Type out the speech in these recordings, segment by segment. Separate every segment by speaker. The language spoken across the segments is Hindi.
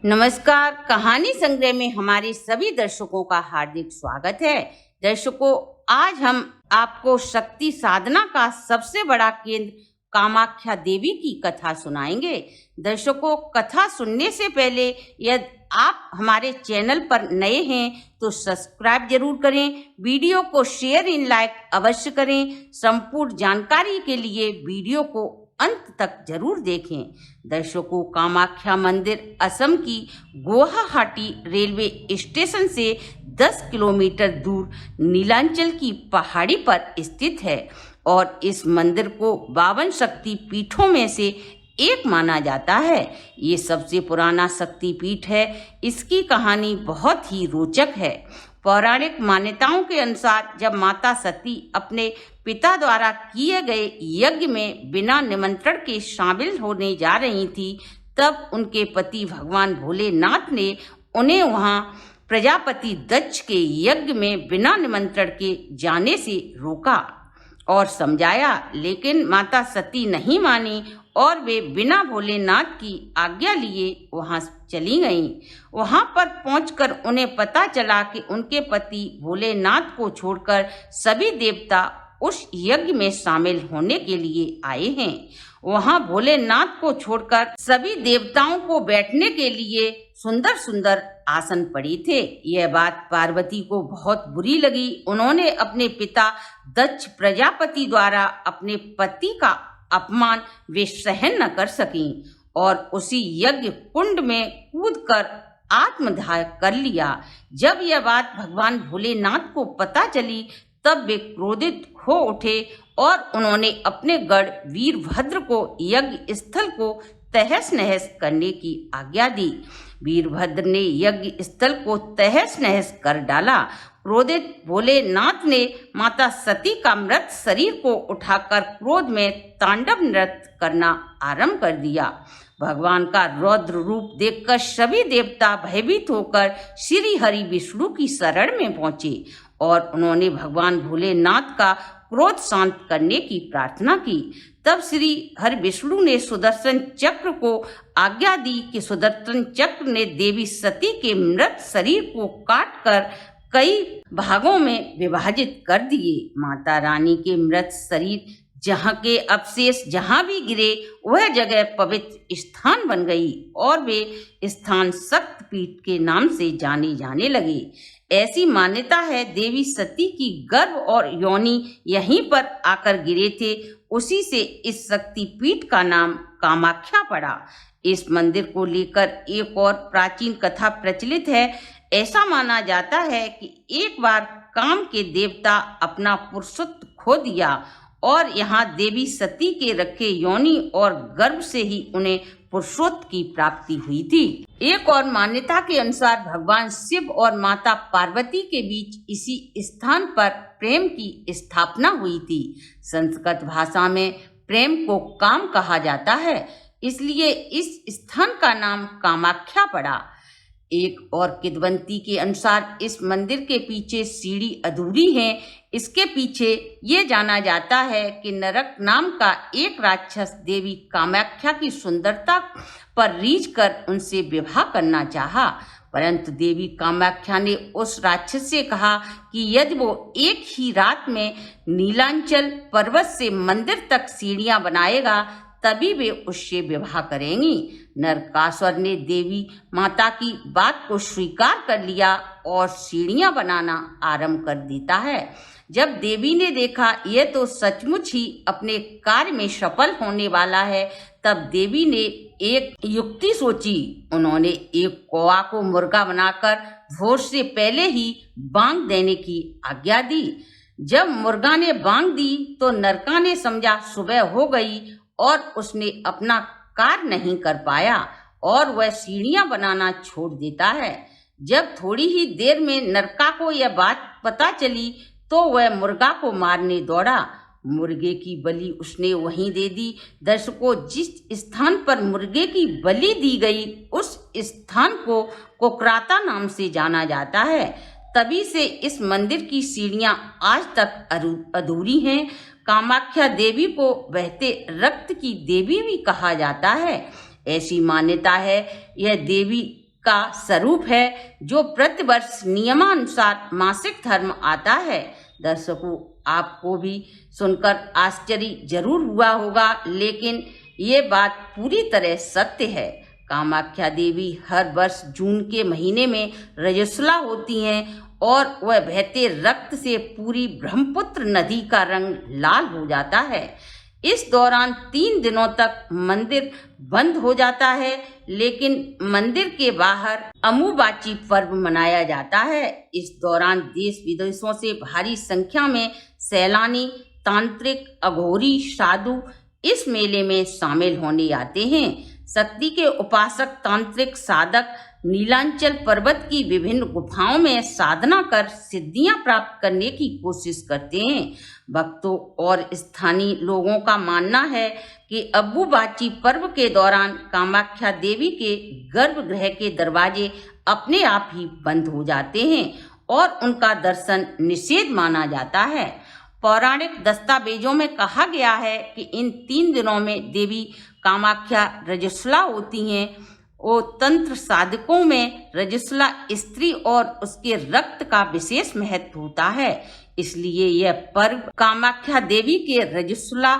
Speaker 1: नमस्कार। कहानी संग्रह में हमारे सभी दर्शकों का हार्दिक स्वागत है। दर्शकों, आज हम आपको शक्ति साधना का सबसे बड़ा केंद्र कामाख्या देवी की कथा सुनाएंगे। दर्शकों, कथा सुनने से पहले यदि आप हमारे चैनल पर नए हैं तो सब्सक्राइब जरूर करें, वीडियो को शेयर इन लाइक अवश्य करें। संपूर्ण जानकारी के लिए वीडियो को अंत तक जरूर देखें। दर्शकों, कामाख्या मंदिर असम की गुवाहाटी रेलवे स्टेशन से 10 किलोमीटर दूर नीलांचल की पहाड़ी पर स्थित है और इस मंदिर को 52 शक्ति पीठों में से एक माना जाता है। ये सबसे पुराना शक्ति पीठ है। इसकी कहानी बहुत ही रोचक है। पौराणिक मान्यताओं के अनुसार जब माता सती अपने पिता द्वारा किए गए यज्ञ में बिना निमंत्रण के शामिल होने जा रही थी, तब उनके पति भगवान भोलेनाथ ने उन्हें वहां प्रजापति दक्ष के यज्ञ में बिना निमंत्रण के जाने से रोका और समझाया, लेकिन माता सती नहीं मानी और वे बिना भोलेनाथ की आज्ञा लिए वहां चली गईं। वहां पर पहुंचकर उन्हें पता चला कि उनके पति भोलेनाथ को छोड़कर सभी देवता उस यज्ञ में शामिल होने के लिए आए हैं। वहां भोलेनाथ को छोड़कर सभी देवताओं को बैठने के लिए सुंदर सुंदर आसन पड़े थे। यह बात पार्वती को बहुत बुरी लगी। उन्होंने अपने पिता दक्ष प्रजापति द्वारा अपने पति का अपमान वे सहन न कर सकीं और उसी यज्ञ कुंड में कूदकर आत्मदाह कर लिया। जब यह बात भगवान भोलेनाथ को पता चली तब वे क्रोधित हो उठे और उन्होंने अपने गढ़ वीरभद्र को यज्ञ स्थल को तहस नहस करने की आज्ञा दी। वीरभद्र ने यज्ञ स्थल को तहस नहस कर डाला। क्रोधित भोलेनाथ ने माता सती का मृत शरीर को उठाकर क्रोध में तांडव नृत्य करना आरंभ कर दिया। भगवान का रौद्र रूप देखकर सभी देवता भयभीत होकर श्री हरि विष्णु की शरण में पहुंचे और उन्होंने भगवान भोलेनाथ का क्रोध शांत करने की प्रार्थना की। तब श्री हरि विष्णु ने सुदर्शन चक्र को आज्ञा दी कि सुदर्शन चक्र ने देवी सती के मृत शरीर को काटकर कई भागों में विभाजित कर दिए। माता रानी के मृत शरीर जहाँ के अवशेष जहाँ भी गिरे वह जगह पवित्र स्थान बन गई और वे स्थान शक्तिपीठ के नाम से जाने जाने लगे। ऐसी मान्यता है देवी सती की गर्भ और योनि यहीं पर आकर गिरे थे। उसी से इस शक्तिपीठ का नाम कामाख्या पड़ा। इस मंदिर को लेकर एक और प्राचीन कथा प्रचलित है। ऐसा माना जाता है कि एक बार काम के देवता अपना पुरुषत्व खो दिया और यहाँ देवी सती के रखे योनि और गर्भ से ही उन्हें पुरुषत्व की प्राप्ति हुई थी। एक और मान्यता के अनुसार भगवान शिव और माता पार्वती के बीच इसी स्थान पर प्रेम की स्थापना हुई थी। संस्कृत भाषा में प्रेम को काम कहा जाता है, इसलिए इस स्थान का नाम कामाख्या पड़ा। एक और किंवदंती के अनुसार इस मंदिर के पीछे सीढ़ी अधूरी है। इसके पीछे ये जाना जाता है कि नरक नाम का एक राक्षस देवी कामाख्या की सुंदरता पर रीझ कर उनसे विवाह करना चाहा, परंतु देवी कामाख्या ने उस राक्षस से कहा कि यदि वो एक ही रात में नीलांचल पर्वत से मंदिर तक सीढ़ियां बनाएगा तभी वे उससे विवाह करेंगी। नरकासुर ने देवी माता की बात को स्वीकार कर लिया और सीढ़ियां बनाना आरंभ कर देता है। जब देवी ने देखा यह तो सचमुच ही अपने कार्य में सफल होने वाला है, तब देवी ने एक युक्ति सोची। उन्होंने एक कौवा को मुर्गा बनाकर भोर से पहले ही बांग देने की आज्ञा दी। जब मुर्गा ने बांग दी तो नरका ने समझा सुबह हो गई और उसने अपना कार्य नहीं कर पाया और वह सीढ़ियां बनाना छोड़ देता है। जब थोड़ी ही देर में नरका को यह बात पता चली तो वह मुर्गा को मारने दौड़ा। मुर्गे की बलि उसने वहीं दे दी। दर्शकों, जिस स्थान पर मुर्गे की बलि दी गई उस स्थान को कोकराता नाम से जाना जाता है। तभी से इस मंदिर की सीढ़ियां आज तक अधूरी हैं। कामाख्या देवी को बहते रक्त की देवी भी कहा जाता है। ऐसी मान्यता है यह देवी का स्वरूप है जो प्रतिवर्ष नियमानुसार मासिक धर्म आता है। दर्शकों, आपको भी सुनकर आश्चर्य जरूर हुआ होगा, लेकिन ये बात पूरी तरह सत्य है। कामाख्या देवी हर वर्ष जून के महीने में रजस्वला होती हैं और वह बहते रक्त से पूरी ब्रह्मपुत्र नदी का रंग लाल हो जाता है। इस दौरान 3 दिनों तक मंदिर बंद हो जाता है, लेकिन मंदिर के बाहर अम्बुबाची पर्व मनाया जाता है। इस दौरान देश विदेशों से भारी संख्या में सैलानी, तांत्रिक, अघोरी, साधु इस मेले में शामिल होने आते हैं। शक्ति के उपासक तांत्रिक साधक नीलांचल पर्वत की विभिन्न गुफाओं में साधना कर सिद्धियां प्राप्त करने की कोशिश करते हैं। भक्तों और स्थानीय लोगों का मानना है कि अम्बुबाची पर्व के दौरान कामाख्या देवी के गर्भगृह के दरवाजे अपने आप ही बंद हो जाते हैं और उनका दर्शन निषेध माना जाता है। पौराणिक दस्तावेजों में कहा गया है कि इन 3 दिनों में देवी कामाख्या रजस्वला होती हैं। वो तंत्र साधकों में रजस्वला स्त्री और उसके रक्त का विशेष महत्व होता है, इसलिए यह पर्व कामाख्या देवी के रजस्वला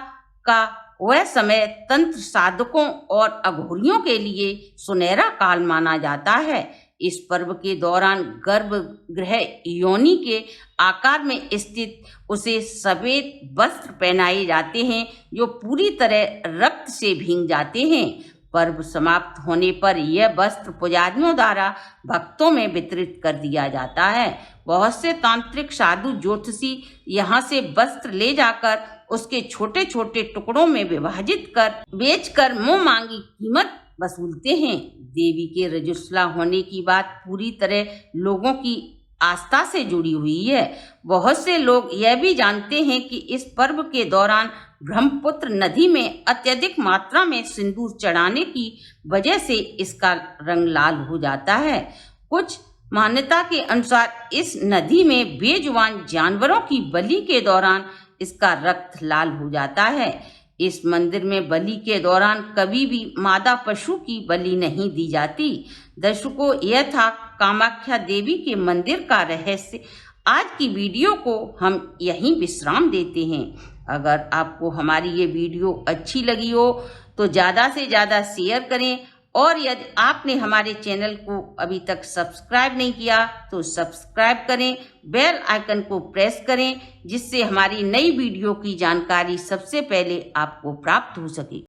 Speaker 1: का वह समय तंत्र साधकों और अघोरियों के लिए सुनहरा काल माना जाता है। इस पर्व के दौरान गर्भगृह योनि के आकार में स्थित उसे सफेद वस्त्र पहनाए जाते हैं जो पूरी तरह रक्त से भीग जाते हैं। पर्व समाप्त होने पर यह वस्त्र पुजारियों द्वारा भक्तों में वितरित कर दिया जाता है। बहुत से तांत्रिक साधु ज्योतिषी यहाँ से वस्त्र ले जाकर उसके छोटे छोटे टुकड़ों में विभाजित कर बेचकर मुंह मांगी कीमत वसूलते हैं। देवी के रजस्वला होने की बात पूरी तरह लोगों की आस्था से जुड़ी हुई है। बहुत से लोग यह भी जानते हैं कि इस पर्व के दौरान ब्रह्मपुत्र नदी में अत्यधिक मात्रा में सिंदूर चढ़ाने की वजह से इसका रंग लाल हो जाता है। कुछ मान्यता के अनुसार इस नदी में बेजुबान जानवरों की बलि के दौरान इसका रक्त लाल हो जाता है। इस मंदिर में बलि के दौरान कभी भी मादा पशु की बलि नहीं दी जाती। दर्शकों, यह था कामाख्या देवी के मंदिर का रहस्य। आज की वीडियो को हम यहीं विश्राम देते हैं। अगर आपको हमारी ये वीडियो अच्छी लगी हो तो ज़्यादा से ज़्यादा शेयर करें, और यदि आपने हमारे चैनल को अभी तक सब्सक्राइब नहीं किया तो सब्सक्राइब करें, बेल आइकन को प्रेस करें, जिससे हमारी नई वीडियो की जानकारी सबसे पहले आपको प्राप्त हो सके।